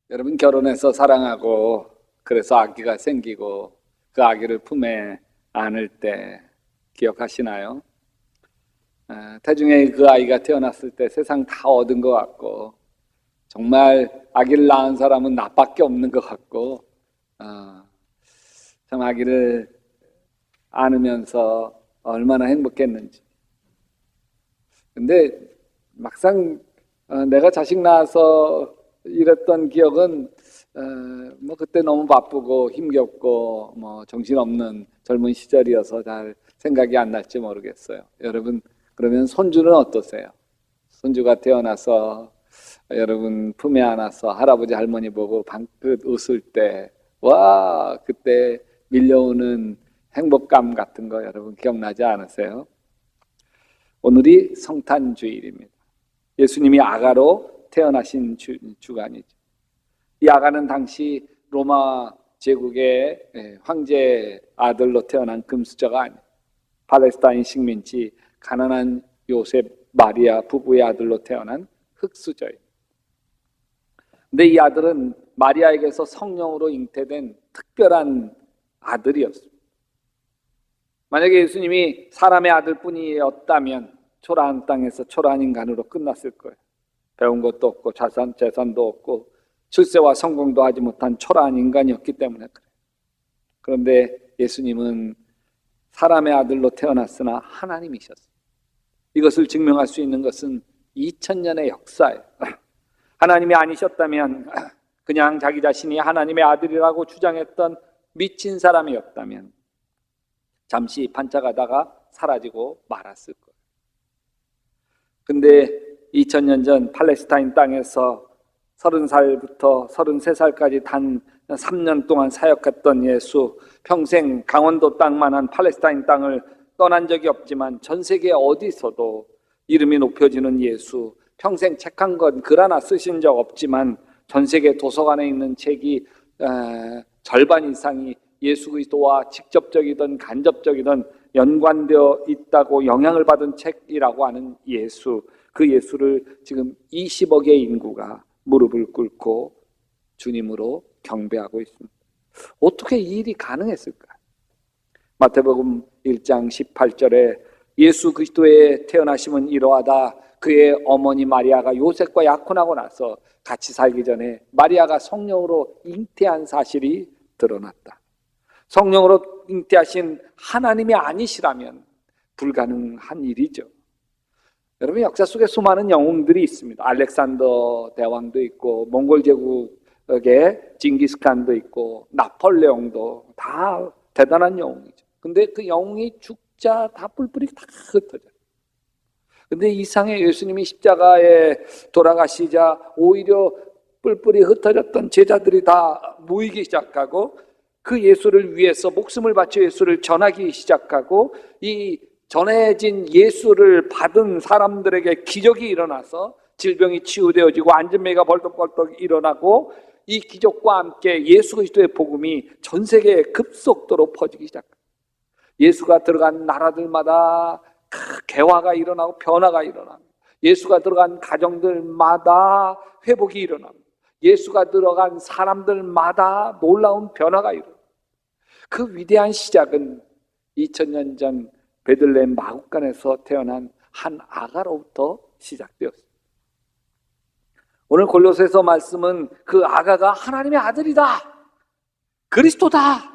여러분 결혼해서 사랑하고 그래서 아기가 생기고 그 아기를 품에 안을 때 기억하시나요? 태중에 그 아이가 태어났을 때 세상 다 얻은 것 같고 정말 아기를 낳은 사람은 나밖에 없는 것 같고 참 아기를 안으면서 얼마나 행복했는지. 근데 막상 내가 자식 낳아서 이랬던 기억은 뭐 그때 너무 바쁘고 힘겹고 뭐 정신없는 젊은 시절이어서 잘 생각이 안 날지 모르겠어요. 여러분 그러면 손주는 어떠세요? 손주가 태어나서 여러분 품에 안아서 할아버지 할머니 보고 방긋 웃을 때 와 그때 밀려오는 행복감 같은 거 여러분 기억나지 않으세요? 오늘이 성탄주일입니다. 예수님이 아가로 태어나신 주간이죠. 이 아가는 당시 로마 제국의 황제 아들로 태어난 금수저가 아니에요. 팔레스타인 식민지 가난한 요셉 마리아 부부의 아들로 태어난 흙수저예요. 근데 이 아들은 마리아에게서 성령으로 잉태된 특별한 아들이었습니다. 만약에 예수님이 사람의 아들뿐이었다면 초라한 땅에서 초라한 인간으로 끝났을 거예요. 배운 것도 없고 재산도 없고 출세와 성공도 하지 못한 초라한 인간이었기 때문에 그래요. 그런데 예수님은 사람의 아들로 태어났으나 하나님이셨어요. 이것을 증명할 수 있는 것은 2000년의 역사예요. 하나님이 아니셨다면 그냥 자기 자신이 하나님의 아들이라고 주장했던 미친 사람이었다면 잠시 반짝하다가 사라지고 말았을 거예요. 근데 2000년 전 팔레스타인 땅에서 30살부터 33살까지 단 3년 동안 사역했던 예수, 평생 강원도 땅만한 팔레스타인 땅을 떠난 적이 없지만 전 세계 어디서도 이름이 높여지는 예수, 평생 책 한 권, 글 하나 쓰신 적 없지만 전 세계 도서관에 있는 책이 절반 이상이 예수 그리스도와 직접적이든 간접적이든 연관되어 있다고 영향을 받은 책이라고 하는 예수, 그 예수를 지금 20억의 인구가 무릎을 꿇고 주님으로 경배하고 있습니다. 어떻게 이 일이 가능했을까? 마태복음 1장 18절에 예수 그리스도의 태어나심은 이러하다. 그의 어머니 마리아가 요셉과 약혼하고 나서 같이 살기 전에 마리아가 성령으로 잉태한 사실이 드러났다. 성령으로 잉태하신 하나님이 아니시라면 불가능한 일이죠. 여러분 역사 속에 수많은 영웅들이 있습니다. 알렉산더 대왕도 있고 몽골 제국의 징기스칸도 있고 나폴레옹도 다 대단한 영웅이죠. 근데 그 영웅이 죽자 다 뿔뿔이 다 흩어져요. 근데 이상의 예수님이 십자가에 돌아가시자 오히려 뿔뿔이 흩어졌던 제자들이 다 모이기 시작하고 그 예수를 위해서 목숨을 바쳐 예수를 전하기 시작하고 이 전해진 예수를 받은 사람들에게 기적이 일어나서 질병이 치유되어지고 안진매가 벌떡벌떡 일어나고 이 기적과 함께 예수 그리스도의 복음이 전 세계에 급속도로 퍼지기 시작합니다. 예수가 들어간 나라들마다 개화가 일어나고 변화가 일어납니다. 예수가 들어간 가정들마다 회복이 일어납니다. 예수가 들어간 사람들마다 놀라운 변화가 일어납니다. 그 위대한 시작은 2000년 전 베들레헴 마국간에서 태어난 한 아가로부터 시작되었습니다. 오늘 골로새서 말씀은 그 아가가 하나님의 아들이다, 그리스도다,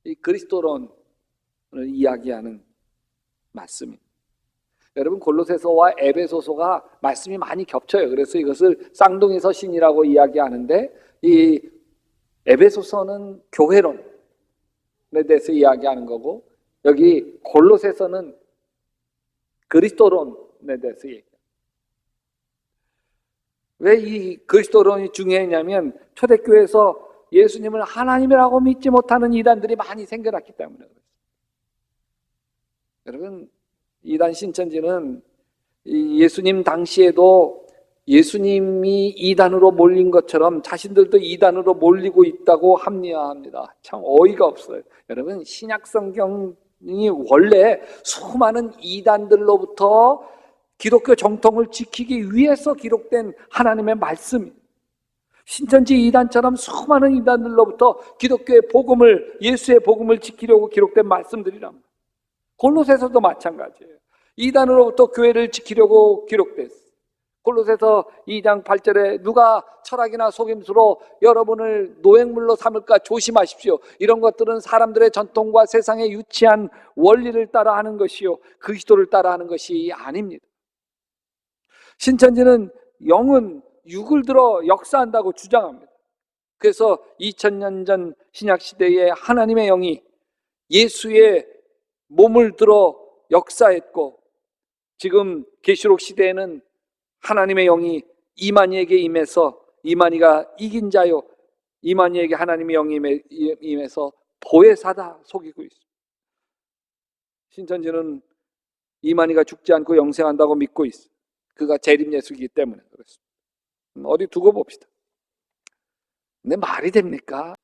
이 그리스도론을 이야기하는 말씀입니다. 여러분 골로새서와 에베소서가 말씀이 많이 겹쳐요. 그래서 이것을 쌍둥이 서신이라고 이야기하는데 이 에베소서는 교회론에 대해서 이야기하는 거고 여기 골로새서는 그리스도론에 대해서 얘기해요. 왜 이 그리스도론이 중요했냐면 초대교회에서 예수님을 하나님이라고 믿지 못하는 이단들이 많이 생겨났기 때문에 그렇습니다. 여러분 이단 신천지는 예수님 당시에도 예수님이 이단으로 몰린 것처럼 자신들도 이단으로 몰리고 있다고 합리화합니다. 참 어이가 없어요. 여러분 신약 성경이 원래 수많은 이단들로부터 기독교 정통을 지키기 위해서 기록된 하나님의 말씀입니다. 신천지 이단처럼 수많은 이단들로부터 기독교의 복음을, 예수의 복음을 지키려고 기록된 말씀들이랍니다. 골로새서도 마찬가지예요. 이단으로부터 교회를 지키려고 기록됐어요. 골로새서 2장 8절에 누가 철학이나 속임수로 여러분을 노획물로 삼을까 조심하십시오. 이런 것들은 사람들의 전통과 세상의 유치한 원리를 따라하는 것이요, 그리스도를 따라하는 것이 아닙니다. 신천지는 영은 육을 들어 역사한다고 주장합니다. 그래서 2000년 전 신약시대에 하나님의 영이 예수의 몸을 들어 역사했고, 지금 계시록 시대에는 하나님의 영이 이만희에게 임해서, 이만희가 이긴 자요, 이만희에게 하나님의 영이 임해서 보혜사다 속이고 있습니다. 신천지는 이만희가 죽지 않고 영생한다고 믿고 있어요. 그가 재림 예수이기 때문에 그렇습니다. 어디 두고 봅시다. 근데 말이 됩니까?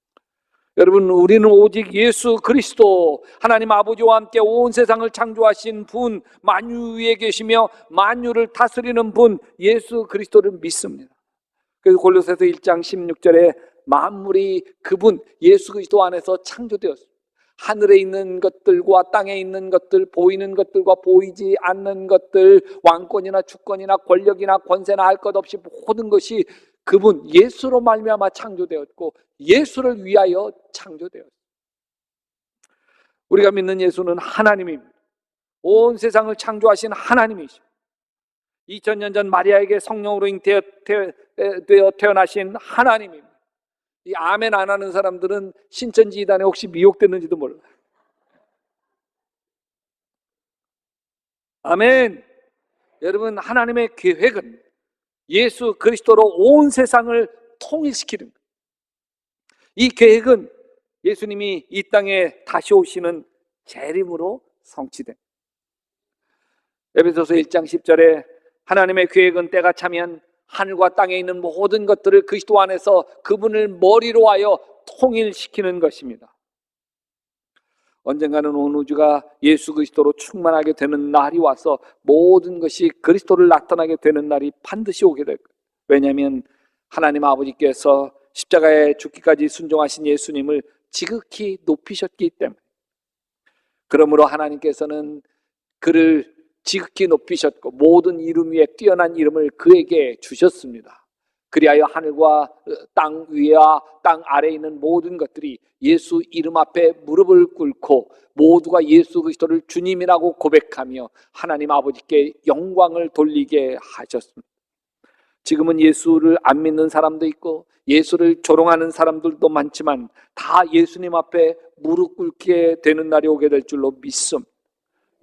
여러분, 우리는 오직 예수 그리스도, 하나님 아버지와 함께 온 세상을 창조하신 분, 만유 위에 계시며 만유를 다스리는 분 예수 그리스도를 믿습니다. 그래서 골로새서 1장 16절에 만물이 그분 예수 그리스도 안에서 창조되었습니다. 하늘에 있는 것들과 땅에 있는 것들, 보이는 것들과 보이지 않는 것들, 왕권이나 주권이나 권력이나 권세나 할 것 없이 모든 것이 그분 예수로 말미암아 창조되었고 예수를 위하여 창조되었습니다. 우리가 믿는 예수는 하나님입니다. 온 세상을 창조하신 하나님이십니다. 2000년 전 마리아에게 성령으로 잉태되어 태어나신 하나님입니다. 이 아멘 안 하는 사람들은 신천지 이단에 혹시 미혹됐는지도 몰라요. 아멘. 여러분, 하나님의 계획은 예수 그리스도로 온 세상을 통일시키는 거예요. 이 계획은 예수님이 이 땅에 다시 오시는 재림으로 성취된. 에베소서 1장 10절에 하나님의 계획은 때가 차면 하늘과 땅에 있는 모든 것들을 그리스도 안에서 그분을 머리로 하여 통일시키는 것입니다. 언젠가는 온 우주가 예수 그리스도로 충만하게 되는 날이 와서 모든 것이 그리스도를 나타나게 되는 날이 반드시 오게 될 거예요. 왜냐하면 하나님 아버지께서 십자가에 죽기까지 순종하신 예수님을 지극히 높이셨기 때문에. 그러므로 하나님께서는 그를 지극히 높이셨고 모든 이름 위에 뛰어난 이름을 그에게 주셨습니다. 그리하여 하늘과 땅 위와 땅 아래에 있는 모든 것들이 예수 이름 앞에 무릎을 꿇고 모두가 예수 그리스도를 주님이라고 고백하며 하나님 아버지께 영광을 돌리게 하셨습니다. 지금은 예수를 안 믿는 사람도 있고 예수를 조롱하는 사람들도 많지만 다 예수님 앞에 무릎 꿇게 되는 날이 오게 될 줄로 믿습니다.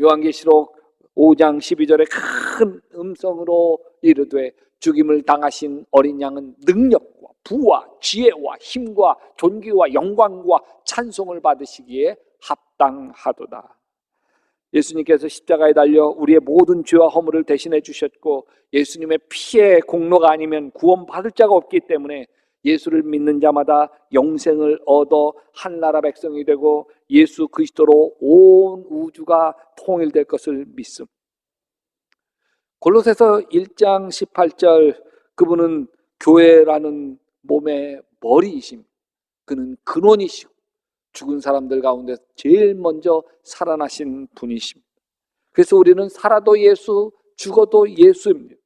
요한계시록 5장 12절에 큰 음성으로 이르되 죽임을 당하신 어린 양은 능력과 부와 지혜와 힘과 존귀와 영광과 찬송을 받으시기에 합당하도다. 예수님께서 십자가에 달려 우리의 모든 죄와 허물을 대신해 주셨고 예수님의 피의 공로가 아니면 구원받을 자가 없기 때문에 예수를 믿는 자마다 영생을 얻어 한나라 백성이 되고 예수 그리스도로 온 우주가 통일될 것을 믿습니다. 골로새서 1장 18절, 그분은 교회라는 몸의 머리이십니다. 그는 근원이시고 죽은 사람들 가운데 제일 먼저 살아나신 분이십니다. 그래서 우리는 살아도 예수, 죽어도 예수입니다.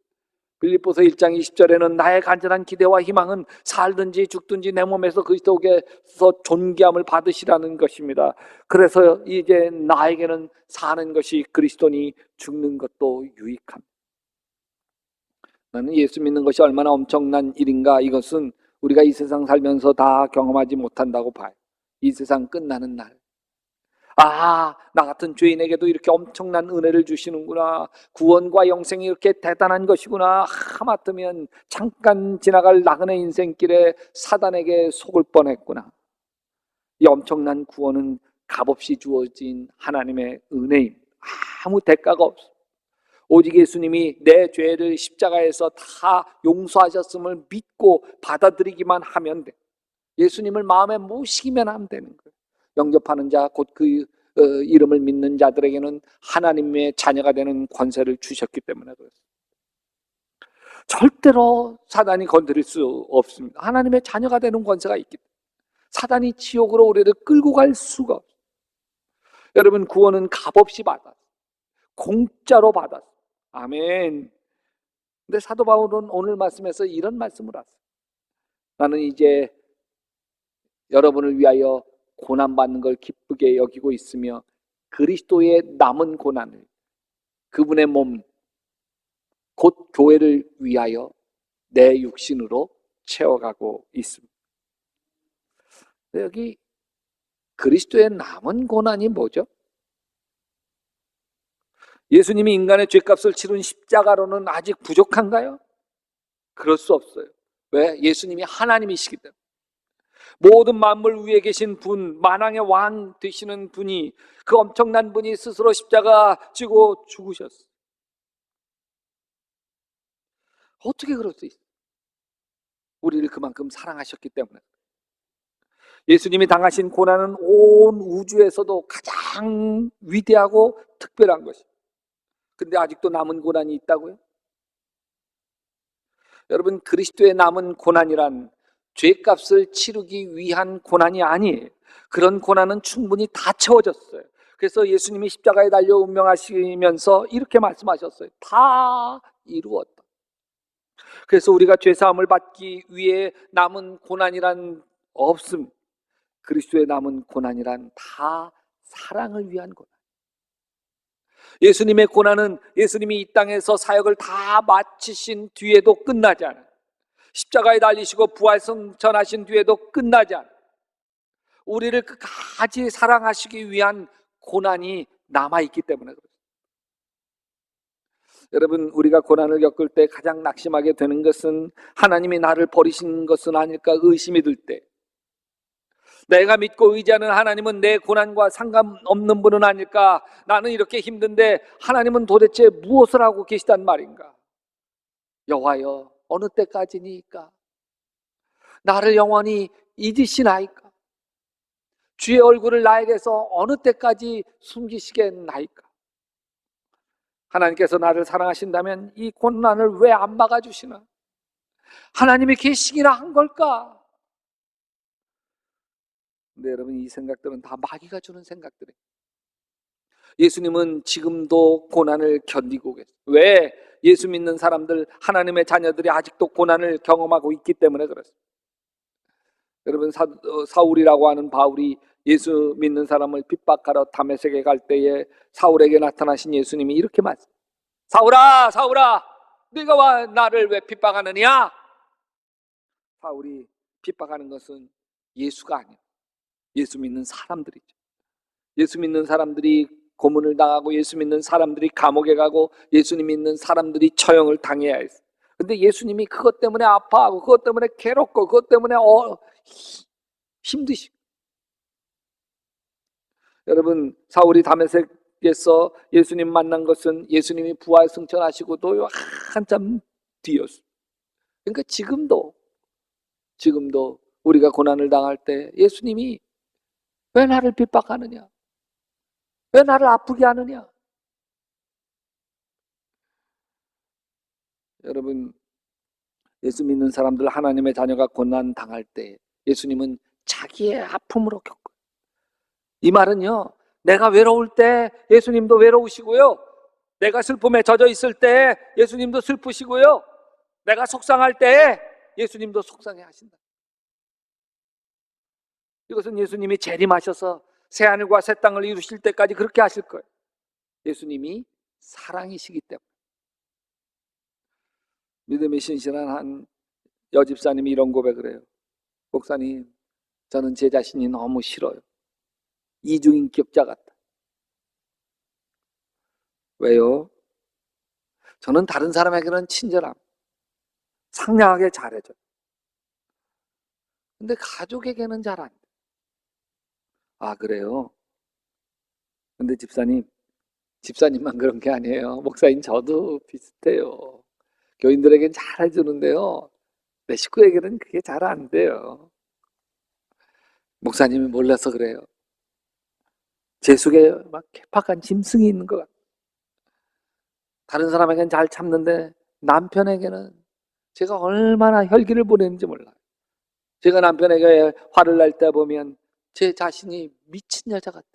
빌립보서 1장 20절에는 나의 간절한 기대와 희망은 살든지 죽든지 내 몸에서 그리스도께서 존귀함을 받으시라는 것입니다. 그래서 이제 나에게는 사는 것이 그리스도니 죽는 것도 유익합니다. 나는 예수 믿는 것이 얼마나 엄청난 일인가, 이것은 우리가 이 세상 살면서 다 경험하지 못한다고 봐요. 이 세상 끝나는 날, 나 같은 죄인에게도 이렇게 엄청난 은혜를 주시는구나, 구원과 영생이 이렇게 대단한 것이구나, 하마터면 잠깐 지나갈 나그네 인생길에 사단에게 속을 뻔했구나. 이 엄청난 구원은 값없이 주어진 하나님의 은혜입니다. 아무 대가가 없습니다. 오직 예수님이 내 죄를 십자가에서 다 용서하셨음을 믿고 받아들이기만 하면 돼. 예수님을 마음에 모시기만 하면 되는 거예요. 영접하는 자, 곧 그 이름을 믿는 자들에게는 하나님의 자녀가 되는 권세를 주셨기 때문에 그렇습니다. 절대로 사단이 건드릴 수 없습니다. 하나님의 자녀가 되는 권세가 있기 때문에 사단이 지옥으로 우리를 끌고 갈 수가 없어요. 여러분, 구원은 값없이 받았어요. 공짜로 받았어요. 아멘. 근데 사도 바울은 오늘 말씀에서 이런 말씀을 하세요. 나는 이제 여러분을 위하여 고난받는 걸 기쁘게 여기고 있으며 그리스도의 남은 고난을 그분의 몸 곧 교회를 위하여 내 육신으로 채워가고 있습니다. 여기 그리스도의 남은 고난이 뭐죠? 예수님이 인간의 죄값을 치른 십자가로는 아직 부족한가요? 그럴 수 없어요. 왜? 예수님이 하나님이시기 때문에. 모든 만물 위에 계신 분, 만왕의 왕 되시는 분이, 그 엄청난 분이 스스로 십자가 지고 죽으셨어요. 어떻게 그럴 수 있어요? 우리를 그만큼 사랑하셨기 때문에. 예수님이 당하신 고난은 온 우주에서도 가장 위대하고 특별한 것이에요. 근데 아직도 남은 고난이 있다고요? 여러분, 그리스도의 남은 고난이란 죄값을 치르기 위한 고난이 아니에요. 그런 고난은 충분히 다 채워졌어요. 그래서 예수님이 십자가에 달려 운명하시면서 이렇게 말씀하셨어요. 다 이루었다. 그래서 우리가 죄사함을 받기 위해 남은 고난이란 없음. 그리스도의 남은 고난이란 다 사랑을 위한 고난. 예수님의 고난은 예수님이 이 땅에서 사역을 다 마치신 뒤에도 끝나지 않아요. 십자가에 달리시고 부활승천하신 뒤에도 끝나지 않아요. 우리를 끝까지 사랑하시기 위한 고난이 남아있기 때문에 그렇습니다. 여러분, 우리가 고난을 겪을 때 가장 낙심하게 되는 것은 하나님이 나를 버리신 것은 아닐까 의심이 들 때, 내가 믿고 의지하는 하나님은 내 고난과 상관없는 분은 아닐까, 나는 이렇게 힘든데 하나님은 도대체 무엇을 하고 계시단 말인가. 여호와여, 어느 때까지니까? 나를 영원히 잊으시나이까? 주의 얼굴을 나에게서 어느 때까지 숨기시겠나이까? 하나님께서 나를 사랑하신다면 이 고난을 왜 안 막아주시나? 하나님이 계시기나 한 걸까? 근데 여러분, 이 생각들은 다 마귀가 주는 생각들이에요. 예수님은 지금도 고난을 견디고 계세요. 왜? 예수 믿는 사람들, 하나님의 자녀들이 아직도 고난을 경험하고 있기 때문에 그렇습니다. 여러분, 사울이라고 하는 바울이 예수 믿는 사람을 핍박하러 다메섹에 갈 때에 사울에게 나타나신 예수님이 이렇게 말씀. 사울아, 사울아, 네가 와 나를 왜 핍박하느냐? 사울이 핍박하는 것은 예수가 아니에요. 예수 믿는 사람들이죠. 예수 믿는 사람들이 고문을 당하고, 예수 믿는 사람들이 감옥에 가고, 예수님 믿는 사람들이 처형을 당해야 했어요. 근데 예수님이 그것 때문에 아파하고, 그것 때문에 괴롭고, 그것 때문에 힘드시고. 여러분, 사울이 다메섹에서 예수님 만난 것은 예수님이 부활승천하시고도 한참 뒤였어요. 그러니까 지금도 우리가 고난을 당할 때 예수님이 왜 나를 핍박하느냐? 왜 나를 아프게 하느냐? 여러분, 예수 믿는 사람들, 하나님의 자녀가 고난 당할 때 예수님은 자기의 아픔으로 겪어요. 이 말은요, 내가 외로울 때 예수님도 외로우시고요, 내가 슬픔에 젖어 있을 때 예수님도 슬프시고요, 내가 속상할 때 예수님도 속상해 하신다. 이것은 예수님이 재림하셔서 새하늘과 새 땅을 이루실 때까지 그렇게 하실 거예요. 예수님이 사랑이시기 때문에. 믿음이 신실한 한 여집사님이 이런 고백을 해요. 목사님, 저는 제 자신이 너무 싫어요. 이중인격자 같다. 왜요? 저는 다른 사람에게는 친절함, 상냥하게 잘해줘요. 근데 가족에게는 잘 안 돼. 아, 그래요? 근데 집사님만 그런 게 아니에요. 목사님, 저도 비슷해요. 교인들에겐 잘 해주는데요, 내 식구에게는 그게 잘 안 돼요. 목사님이 몰라서 그래요. 제 속에 막 개팍한 짐승이 있는 것 같아요. 다른 사람에게는 잘 참는데 남편에게는 제가 얼마나 혈기를 보냈는지 몰라요. 제가 남편에게 화를 날 때 보면 제 자신이 미친 여자 같아요.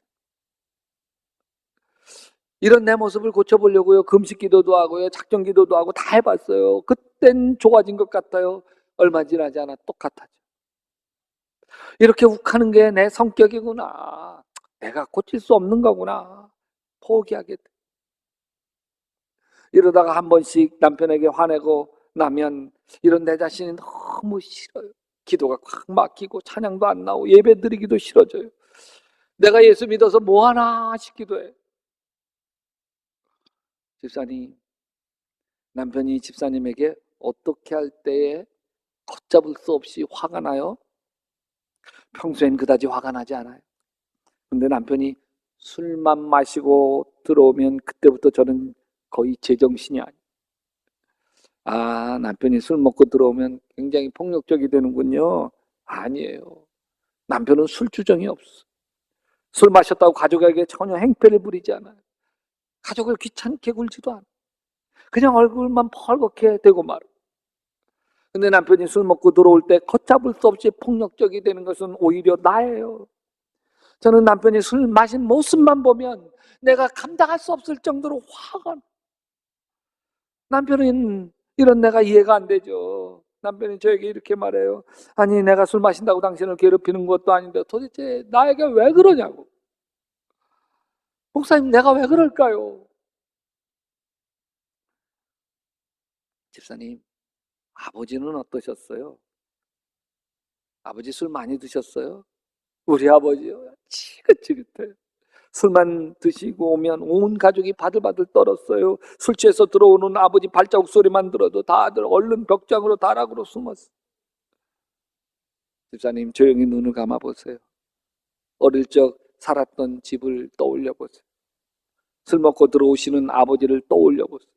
이런 내 모습을 고쳐보려고요. 금식 기도도 하고요. 작정 기도도 하고 다 해봤어요. 그땐 좋아진 것 같아요. 얼마 지나지 않아 똑같아져. 이렇게 욱하는 게 내 성격이구나. 내가 고칠 수 없는 거구나. 포기하게 돼. 이러다가 한 번씩 남편에게 화내고 나면 이런 내 자신이 너무 싫어요. 기도가 꽉 막히고 찬양도 안 나오고 예배 드리기도 싫어져요. 내가 예수 믿어서 뭐 하나 싶기도 해. 집사님, 남편이 집사님에게 어떻게 할 때에 걷잡을 수 없이 화가 나요? 평소엔 그다지 화가 나지 않아요. 근데 남편이 술만 마시고 들어오면 그때부터 저는 거의 제정신이 아니에요. 아, 남편이 술 먹고 들어오면 굉장히 폭력적이 되는군요. 아니에요. 남편은 술주정이 없어. 술 마셨다고 가족에게 전혀 행패를 부리지 않아요. 가족을 귀찮게 굴지도 않아요. 그냥 얼굴만 펄겋게 되고 말아. 근데 남편이 술 먹고 들어올 때 걷잡을 수 없이 폭력적이 되는 것은 오히려 나예요. 저는 남편이 술 마신 모습만 보면 내가 감당할 수 없을 정도로 화가 나. 남편은 이런 내가 이해가 안 되죠. 남편이 저에게 이렇게 말해요. 아니, 내가 술 마신다고 당신을 괴롭히는 것도 아닌데 도대체 나에게 왜 그러냐고. 목사님, 내가 왜 그럴까요? 집사님, 아버지는 어떠셨어요? 아버지 술 많이 드셨어요? 우리 아버지요, 지긋지긋해요. 술만 드시고 오면 온 가족이 바들바들 떨었어요. 술 취해서 들어오는 아버지 발자국 소리만 들어도 다들 얼른 벽장으로 다락으로 숨었어요. 집사님, 조용히 눈을 감아보세요. 어릴 적 살았던 집을 떠올려 보세요. 술 먹고 들어오시는 아버지를 떠올려 보세요.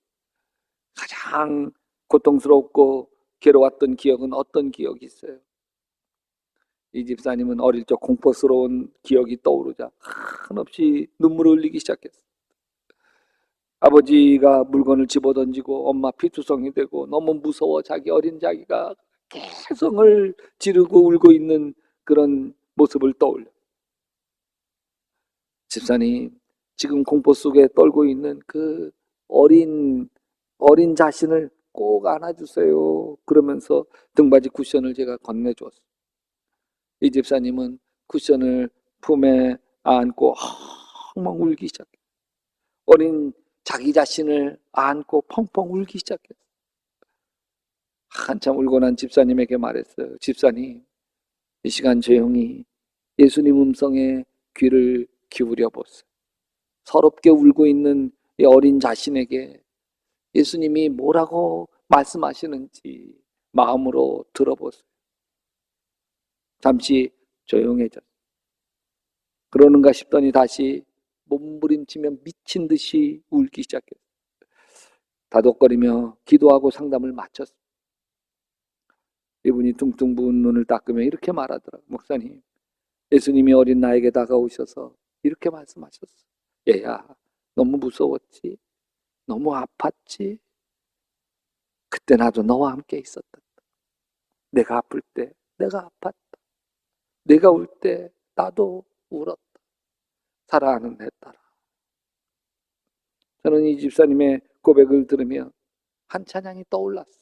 가장 고통스럽고 괴로웠던 기억은 어떤 기억이 있어요? 이 집사님은 어릴 적 공포스러운 기억이 떠오르자 한없이 눈물을 흘리기 시작했어요. 아버지가 물건을 집어던지고 엄마 피투성이 되고 너무 무서워 자기 어린 자기가 개성을 지르고 울고 있는 그런 모습을 떠올려. 집사님, 지금 공포 속에 떨고 있는 그 어린 자신을 꼭 안아주세요. 그러면서 등받이 쿠션을 제가 건네줬어요. 이 집사님은 쿠션을 품에 안고 엉엉 울기 시작해요. 어린 자기 자신을 안고 펑펑 울기 시작했어요. 한참 울고 난 집사님에게 말했어요. 집사님, 이 시간 조용히 예수님 음성에 귀를 기울여 보세요. 서럽게 울고 있는 이 어린 자신에게 예수님이 뭐라고 말씀하시는지 마음으로 들어보세요. 잠시 조용해졌어요. 그러는가 싶더니 다시 몸부림치며 미친 듯이 울기 시작했어요. 다독거리며 기도하고 상담을 마쳤어요. 이분이 퉁퉁 부은 눈을 닦으며 이렇게 말하더라고요. 목사님, 예수님이 어린 나에게 다가오셔서 이렇게 말씀하셨어요. 얘야, 너무 무서웠지? 너무 아팠지? 그때 나도 너와 함께 있었다. 내가 아플 때 내가 아팠다. 내가 울 때 나도 울었다. 사랑하는 내 딸아. 저는 이 집사님의 고백을 들으며 한 찬양이 떠올랐어요.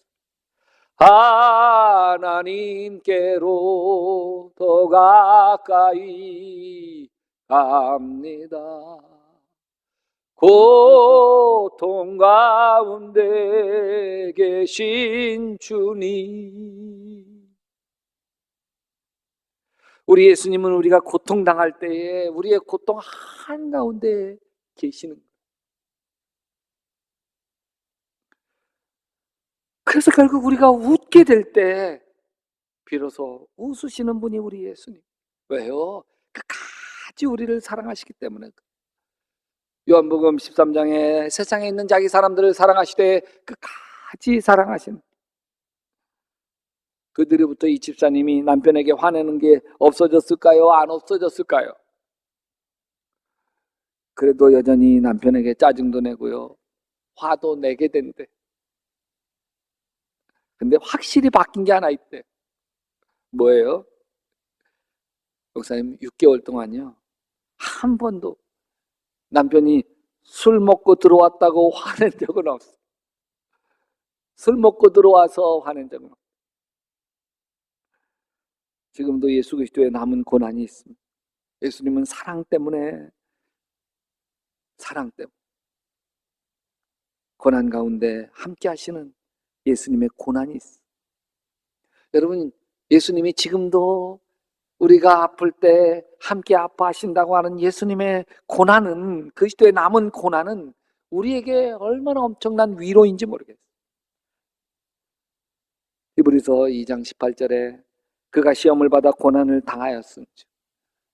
하나님께로 더 가까이 갑니다. 고통 가운데 계신 주님. 우리 예수님은 우리가 고통당할 때에 우리의 고통 한가운데 계시는 거예요. 그래서 결국 우리가 웃게 될 때 비로소 웃으시는 분이 우리 예수님. 왜요? 끝까지 우리를 사랑하시기 때문에. 요한복음 13장에 세상에 있는 자기 사람들을 사랑하시되 끝까지 사랑하신 그들로부터 이 집사님이 남편에게 화내는 게 없어졌을까요? 안 없어졌을까요? 그래도 여전히 남편에게 짜증도 내고요. 화도 내게 된대. 근데 확실히 바뀐 게 하나 있대. 뭐예요? 목사님, 6개월 동안요, 한 번도 남편이 술 먹고 들어왔다고 화낸 적은 없어. 술 먹고 들어와서 화낸 적은 없어. 지금도 예수 그리스도의 남은 고난이 있습니다. 예수님은 사랑 때문에 고난 가운데 함께 하시는 예수님의 고난이 있어. 여러분, 예수님이 지금도 우리가 아플 때 함께 아파하신다고 하는 예수님의 고난은, 그리스도의 남은 고난은 우리에게 얼마나 엄청난 위로인지 모르겠어요. 히브리서 2장 18절에 그가 시험을 받아 고난을 당하였으니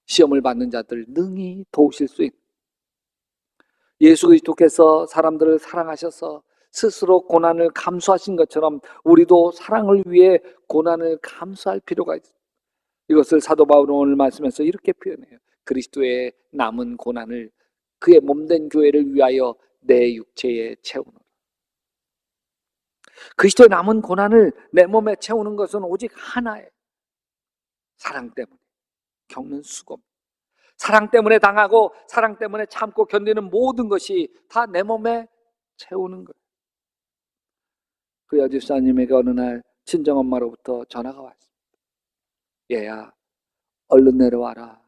시험을 받는 자들 능히 도우실 수 있다. 예수 그리스도께서 사람들을 사랑하셔서 스스로 고난을 감수하신 것처럼 우리도 사랑을 위해 고난을 감수할 필요가 있습니다. 이것을 사도 바울은 오늘 말씀에서 이렇게 표현해요. 그리스도의 남은 고난을 그의 몸된 교회를 위하여 내 육체에 채우노라. 그리스도의 남은 고난을 내 몸에 채우는 것은 오직 하나예요. 사랑 때문에 겪는 수고, 사랑 때문에 당하고 사랑 때문에 참고 견디는 모든 것이 다 내 몸에 채우는 거예요. 그 여집사님에게 어느 날 친정엄마로부터 전화가 왔습니다. 얘야, 얼른 내려와라.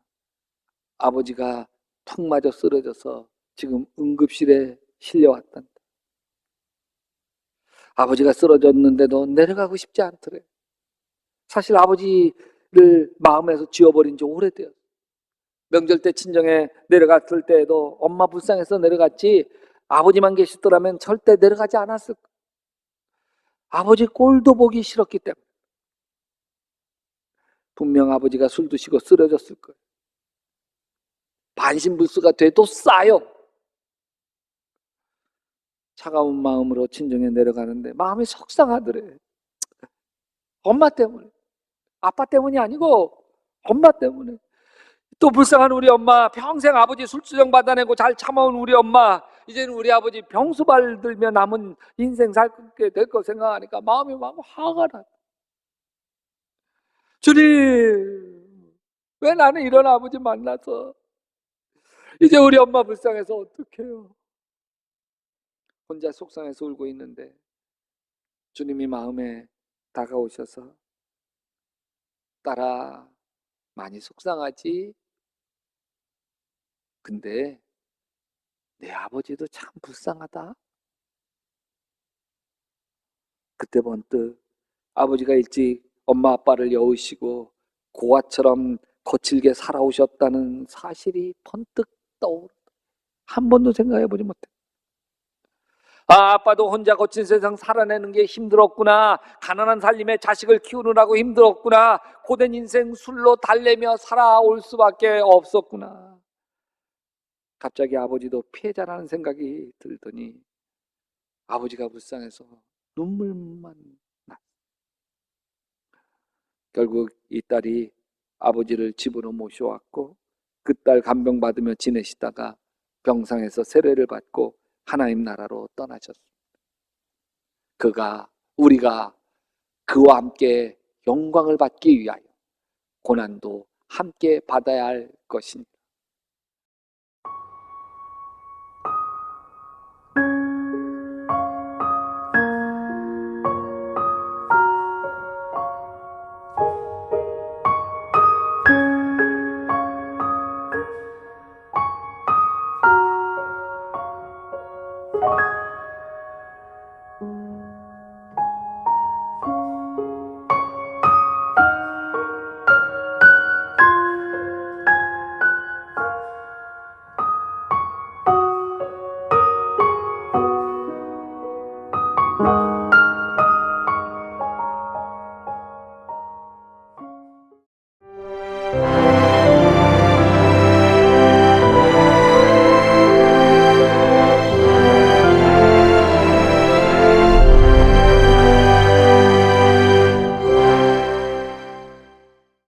아버지가 턱 맞아 쓰러져서 지금 응급실에 실려왔단다. 아버지가 쓰러졌는데도 내려가고 싶지 않더래. 사실 아버지를 마음에서 지워버린 지 오래되었어. 명절 때 친정에 내려갔을 때에도 엄마 불쌍해서 내려갔지 아버지만 계시더라면 절대 내려가지 않았을 거야. 아버지 꼴도 보기 싫었기 때문에. 분명 아버지가 술 드시고 쓰러졌을 거예요. 반신불수가 돼도 싸요. 차가운 마음으로 친정에 내려가는데 마음이 속상하더래. 엄마 때문에. 아빠 때문이 아니고 엄마 때문에. 또 불쌍한 우리 엄마, 평생 아버지 술주정 받아내고 잘 참아온 우리 엄마, 이제는 우리 아버지 병수발 들며 남은 인생 살게 될 거 생각하니까 마음이 막 화가 나. 주님, 왜 나는 이런 아버지 만나서 이제 우리 엄마 불쌍해서 어떡해요? 혼자 속상해서 울고 있는데 주님이 마음에 다가오셔서 딸아, 많이 속상하지? 근데 내 아버지도 참 불쌍하다. 그때 번뜩 아버지가 일찍 엄마 아빠를 여우시고 고아처럼 거칠게 살아오셨다는 사실이 번뜩 떠오르. 한 번도 생각해보지 못해. 아, 아빠도 혼자 거친 세상 살아내는 게 힘들었구나. 가난한 살림에 자식을 키우느라고 힘들었구나. 고된 인생 술로 달래며 살아올 수밖에 없었구나. 갑자기 아버지도 피해자라는 생각이 들더니 아버지가 불쌍해서 눈물만 나. 결국 이 딸이 아버지를 집으로 모셔왔고 그 딸 간병받으며 지내시다가 병상에서 세례를 받고 하나님 나라로 떠나셨습니다. 우리가 그와 함께 영광을 받기 위하여 고난도 함께 받아야 할 것입니다.